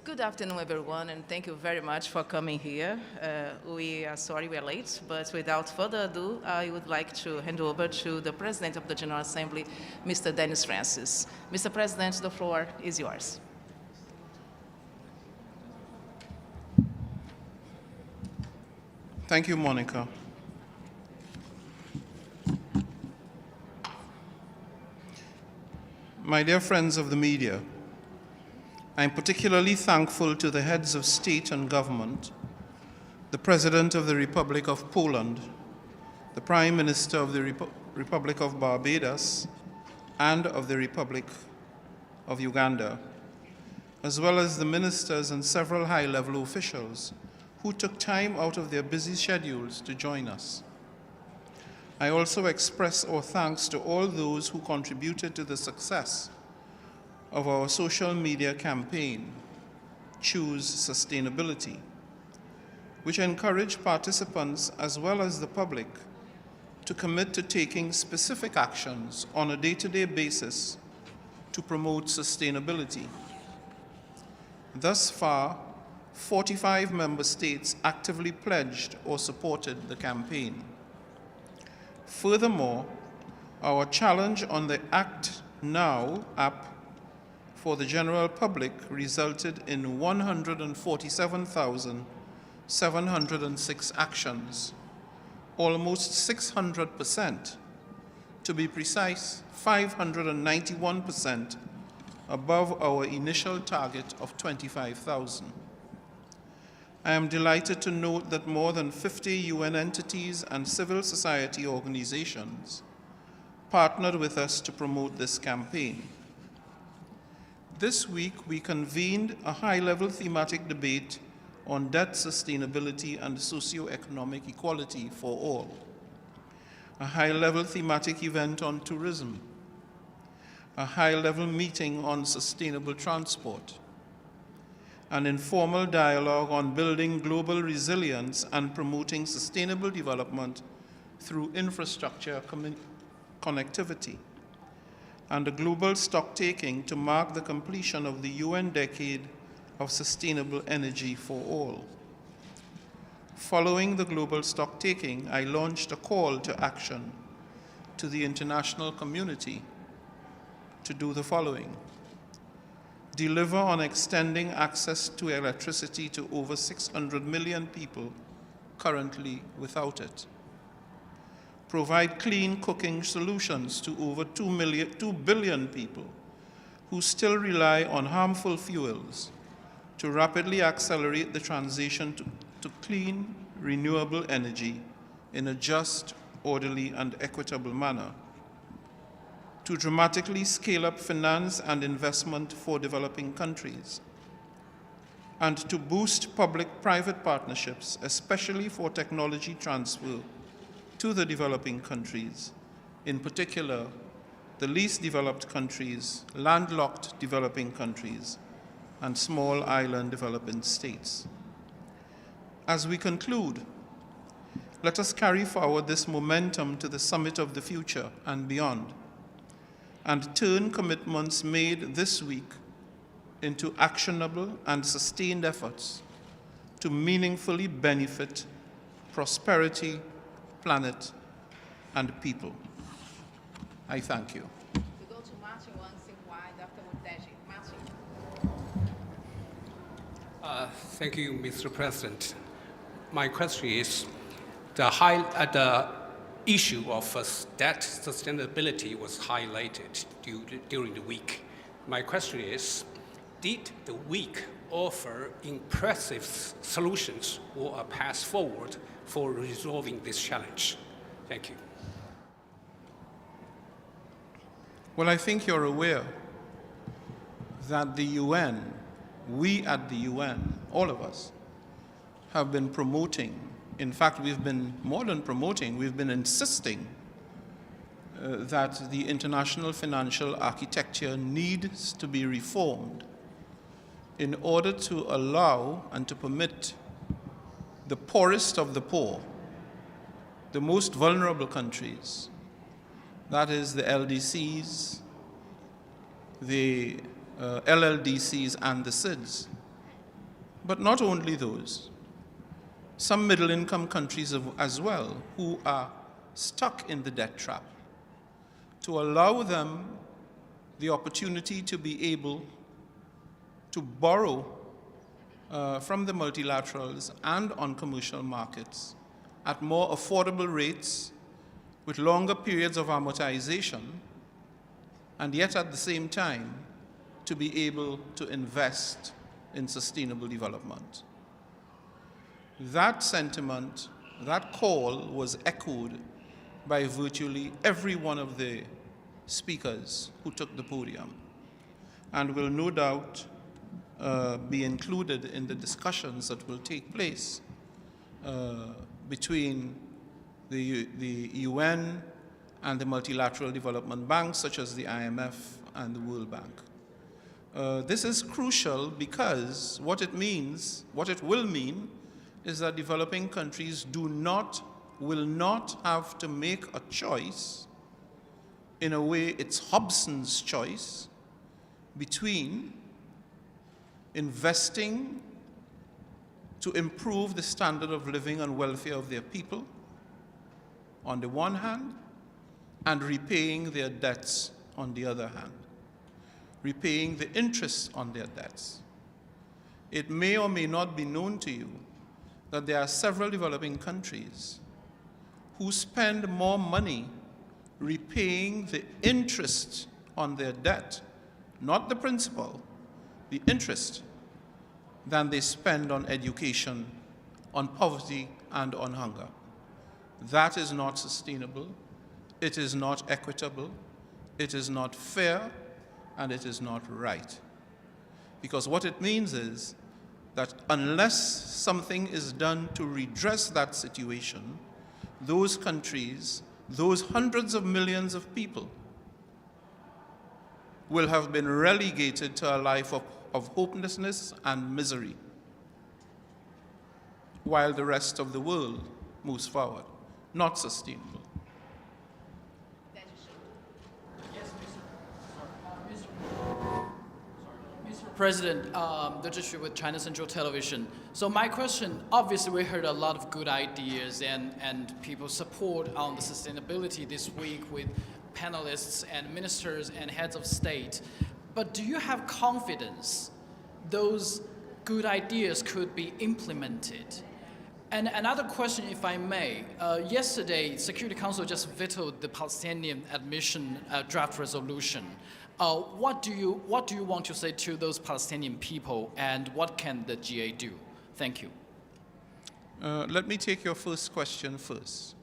Good afternoon, everyone, and thank you very much for coming here. We are sorry we are late, but without further ado, I would like to hand over to the President of the General Assembly, Mr. Dennis Francis. Mr. President, the floor is yours. Thank you, Monica. My dear friends of the media, I'm particularly thankful to the heads of state and government, the President of the Republic of Poland, the Prime Minister of the Republic of Barbados, and of the Republic of Uganda, as well as the ministers and several high-level officials who took time out of their busy schedules to join us. I also express our thanks to all those who contributed to the success of our social media campaign, Choose Sustainability, which encouraged participants as well as the public to commit to taking specific actions on a day-to-day basis to promote sustainability. Thus far, 45 member states actively pledged or supported the campaign. Furthermore, our challenge on the Act Now app for the general public resulted in 147,706 actions, almost 600%, to be precise, 591% above our initial target of 25,000. I am delighted to note that more than 50 UN entities and civil society organizations partnered with us to promote this campaign. This week, we convened a high-level thematic debate on debt sustainability and socioeconomic equality for all, a high-level thematic event on tourism, a high-level meeting on sustainable transport, an informal dialogue on building global resilience and promoting sustainable development through infrastructure connectivity, and a global stocktaking to mark the completion of the UN Decade of Sustainable Energy for All. Following the global stocktaking, I launched a call to action to the international community to do the following: deliver on extending access to electricity to over 600 million people currently without it. Provide clean cooking solutions to over 2 billion people who still rely on harmful fuels to rapidly accelerate the transition to clean, renewable energy in a just, orderly, and equitable manner. To dramatically scale up finance and investment for developing countries, and to boost public-private partnerships, especially for technology transfer to the developing countries, in particular, the least developed countries, landlocked developing countries, and small island developing states. As we conclude, let us carry forward this momentum to the summit of the future and beyond, and turn commitments made this week into actionable and sustained efforts to meaningfully benefit prosperity, planet, and people. I thank you. We go to Martin once in wide, afterward Deji. Martin. Thank you, Mr. President. My question is, the issue of debt sustainability was highlighted during the week. My question is, did the week offer impressive solutions or a path forward for resolving this challenge? Thank you. Well, I think you're aware that the UN, we at the UN, all of us, have been promoting. In fact, we've been more than promoting, we've been insisting that the international financial architecture needs to be reformed in order to allow and to permit the poorest of the poor, the most vulnerable countries, that is the LDCs, the LLDCs, and the SIDS, But not only those, some middle-income countries as well who are stuck in the debt trap, to allow them the opportunity to be able to borrow from the multilaterals and on commercial markets at more affordable rates with longer periods of amortization, and yet at the same time to be able to invest in sustainable development. That sentiment, that call was echoed by virtually every one of the speakers who took the podium, and will no doubt be included in the discussions that will take place between the UN and the multilateral development banks such as the IMF and the World Bank. This is crucial because what it will mean is that developing countries will not have to make a choice, in a way it's Hobson's choice, between investing to improve the standard of living and welfare of their people on the one hand, and repaying their debts on the other hand, repaying the interest on their debts. It may or may not be known to you that there are several developing countries who spend more money repaying the interest on their debt, not the principal, the interest, than they spend on education, on poverty, and on hunger. That is not sustainable, it is not equitable, it is not fair, and it is not right. Because what it means is that unless something is done to redress that situation, those countries, those hundreds of millions of people, will have been relegated to a life of hopelessness and misery, while the rest of the world moves forward. Not sustainable. Mr. President, Dr. Xu with China Central Television. So my question, obviously we heard a lot of good ideas and people support on the sustainability this week with panelists and ministers and heads of state. But do you have confidence those good ideas could be implemented? And another question, if I may. Yesterday, Security Council just vetoed the Palestinian admission draft resolution. What do you want to say to those Palestinian people, and what can the GA do? Thank you. Let me take your first question first.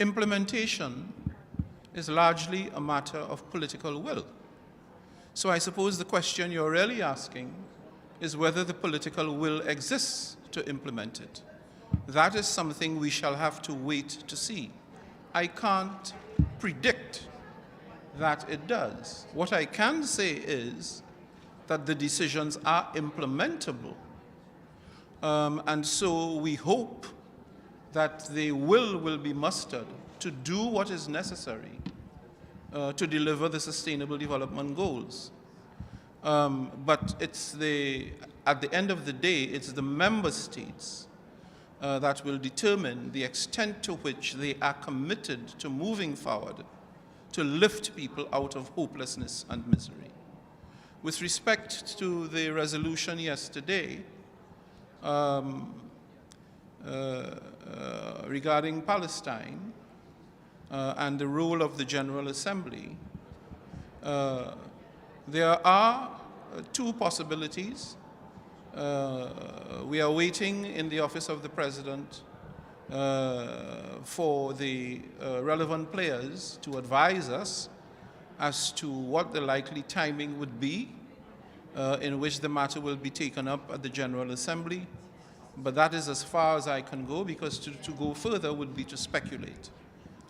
Implementation is largely a matter of political will. So I suppose the question you're really asking is whether the political will exists to implement it. That is something we shall have to wait to see. I can't predict that it does. What I can say is that the decisions are implementable. And so we hope that the will be mustered to do what is necessary to deliver the Sustainable Development Goals. But at the end of the day, it's the member states that will determine the extent to which they are committed to moving forward to lift people out of hopelessness and misery. With respect to the resolution yesterday regarding Palestine and the role of the General Assembly, there are two possibilities. We are waiting in the Office of the President for the relevant players to advise us as to what the likely timing would be in which the matter will be taken up at the General Assembly. But that is as far as I can go, because to go further would be to speculate.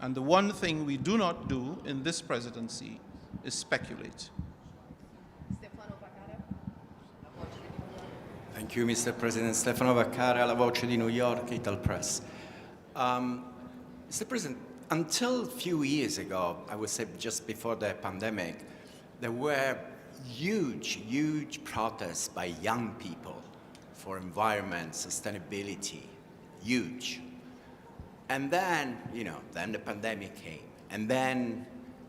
And the one thing we do not do in this presidency is speculate. Thank you, Mr. President. Stefano Vaccaro, La Voce di New York, Ital Press. Mr. President, until a few years ago, I would say just before the pandemic, there were huge protests by young people for environment, sustainability, huge. And then, then the pandemic came, and then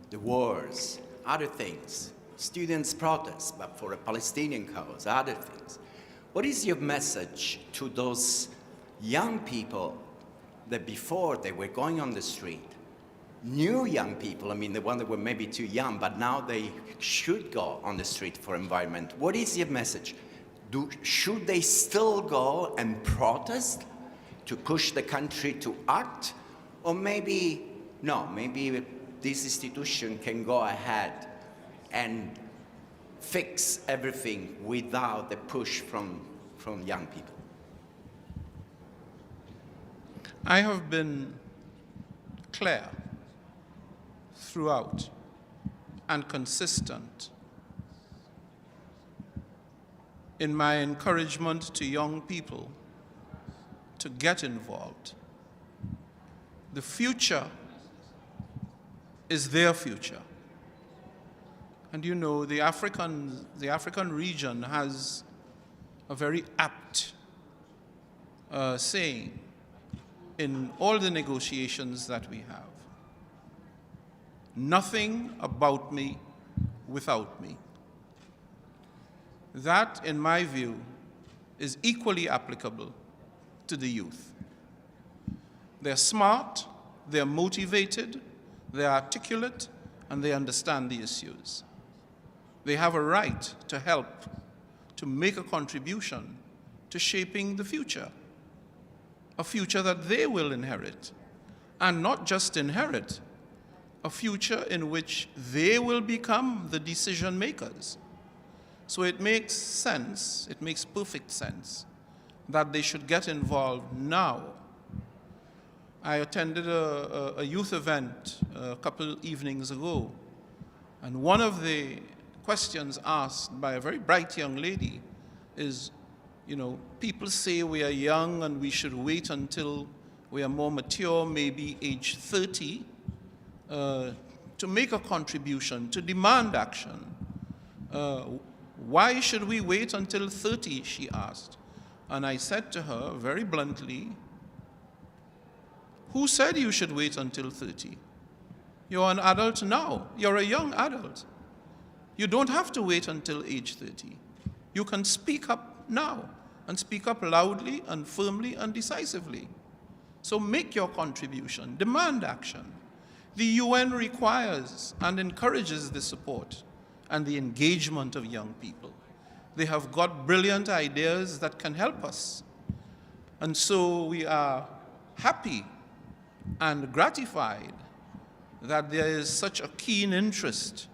the wars, other things. Students protest, but for a Palestinian cause, other things. What is your message to those young people that before they were going on the street, new young people, the ones that were maybe too young, but now they should go on the street for environment? What is your message? Should they still go and protest to push the country to act? Or maybe, no, maybe this institution can go ahead and fix everything without the push from young people? I have been clear throughout and consistent in my encouragement to young people to get involved. The future is their future. And the African region has a very apt saying in all the negotiations that we have. Nothing about me without me. That, in my view, is equally applicable to the youth. They're smart, they're motivated, they're articulate, and they understand the issues. They have a right to help, to make a contribution to shaping the future, a future that they will inherit, and not just inherit, a future in which they will become the decision makers. So it makes sense, it makes perfect sense, that they should get involved now. I attended a youth event a couple evenings ago, and one of the questions asked by a very bright young lady is, people say we are young and we should wait until we are more mature, maybe age 30, to make a contribution, to demand action. Why should we wait until 30, she asked. And I said to her very bluntly, who said you should wait until 30? You're an adult now. You're a young adult. You don't have to wait until age 30. You can speak up now, and speak up loudly and firmly and decisively. So make your contribution, demand action. The UN requires and encourages the support and the engagement of young people. They have got brilliant ideas that can help us. And so we are happy and gratified that there is such a keen interest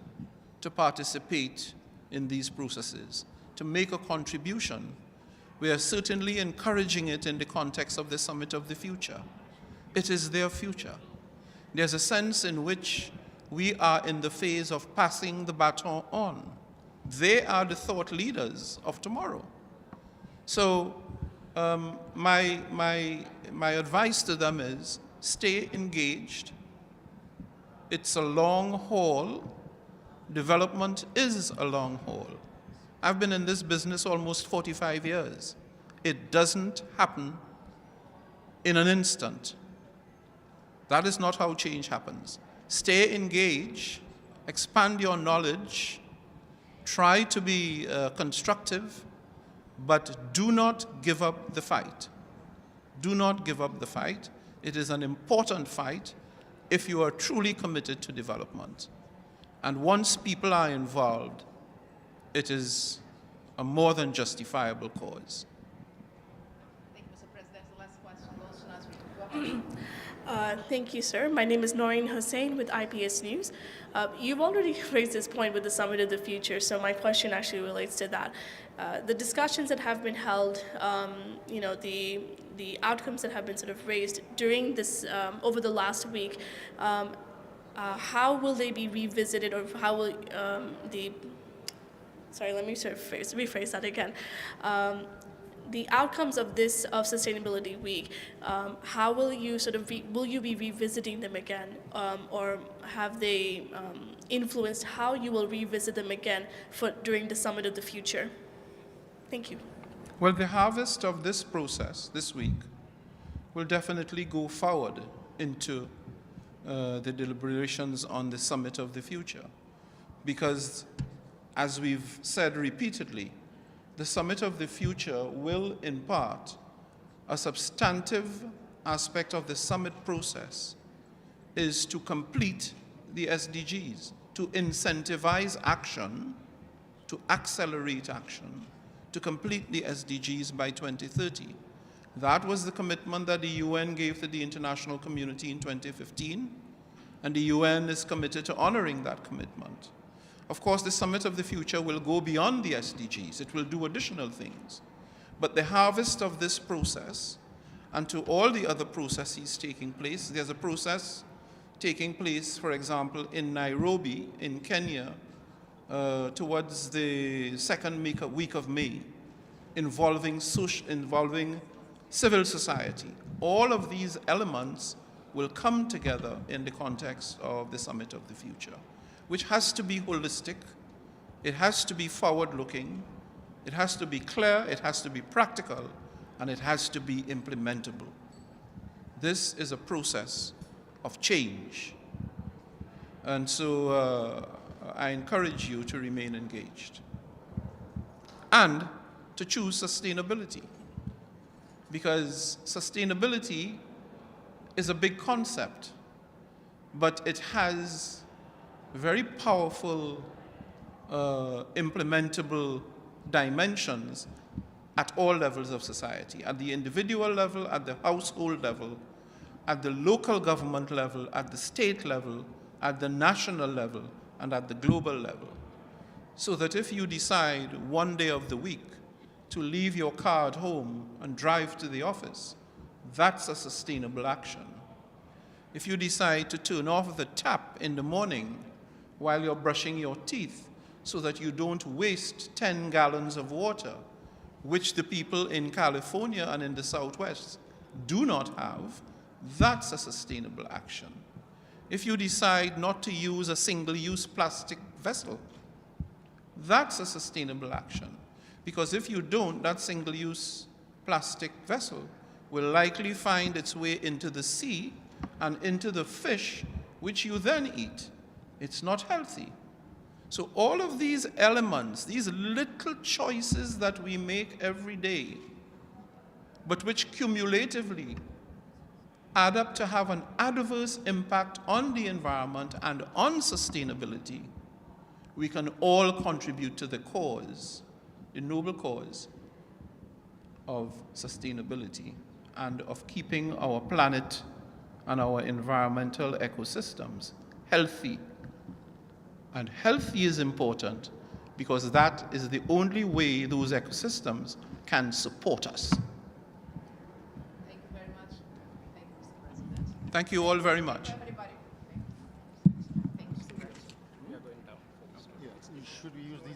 to participate in these processes, to make a contribution. We are certainly encouraging it in the context of the Summit of the Future. It is their future. There's a sense in which we are in the phase of passing the baton on. They are the thought leaders of tomorrow. So my advice to them is stay engaged. It's a long haul. Development is a long haul. I've been in this business almost 45 years. It doesn't happen in an instant. That is not how change happens. Stay engaged, expand your knowledge, try to be constructive, but do not give up the fight. Do not give up the fight. It is an important fight if you are truly committed to development. And once people are involved, it is a more than justifiable cause. Thank you, Mr. President. The last question goes to Nazri. Go ahead. Thank you, sir. My name is Noreen Hussain with IPS News. You've already raised this point with the Summit of the Future, so my question actually relates to that. The discussions that have been held, the outcomes that have been sort of raised during this, over the last week, how will they be revisited, or how will rephrase that again. the outcomes of this of Sustainability Week, how will you will you be revisiting them again, or have they influenced how you will revisit them again during the Summit of the Future? Thank you. Well, the harvest of this process this week will definitely go forward into the deliberations on the Summit of the Future, because, as we've said repeatedly, the Summit of the Future will impart a substantive aspect of the summit process is to complete the SDGs, to incentivize action, to accelerate action, to complete the SDGs by 2030. That was the commitment that the UN gave to the international community in 2015, and the UN is committed to honoring that commitment. Of course, the Summit of the Future will go beyond the SDGs. It will do additional things. But the harvest of this process, and to all the other processes taking place, there's a process taking place, for example, in Nairobi, in Kenya, towards the second week of May, involving civil society. All of these elements will come together in the context of the Summit of the Future, which has to be holistic, it has to be forward-looking, it has to be clear, it has to be practical, and it has to be implementable. This is a process of change. And so I encourage you to remain engaged and to choose sustainability, because sustainability is a big concept, but it has very powerful implementable dimensions at all levels of society, at the individual level, at the household level, at the local government level, at the state level, at the national level, and at the global level. So that if you decide one day of the week to leave your car at home and drive to the office, that's a sustainable action. If you decide to turn off the tap in the morning while you're brushing your teeth so that you don't waste 10 gallons of water, which the people in California and in the Southwest do not have, that's a sustainable action. If you decide not to use a single-use plastic vessel, that's a sustainable action. Because if you don't, that single-use plastic vessel will likely find its way into the sea and into the fish, which you then eat. It's not healthy. So all of these elements, these little choices that we make every day, but which cumulatively add up to have an adverse impact on the environment and on sustainability, we can all contribute to the cause, the noble cause of sustainability and of keeping our planet and our environmental ecosystems healthy. And healthy is important because that is the only way those ecosystems can support us. Thank you very much. Thank you, Mr. President. Thank you all very much. Everybody. Thank you so much. Should we use the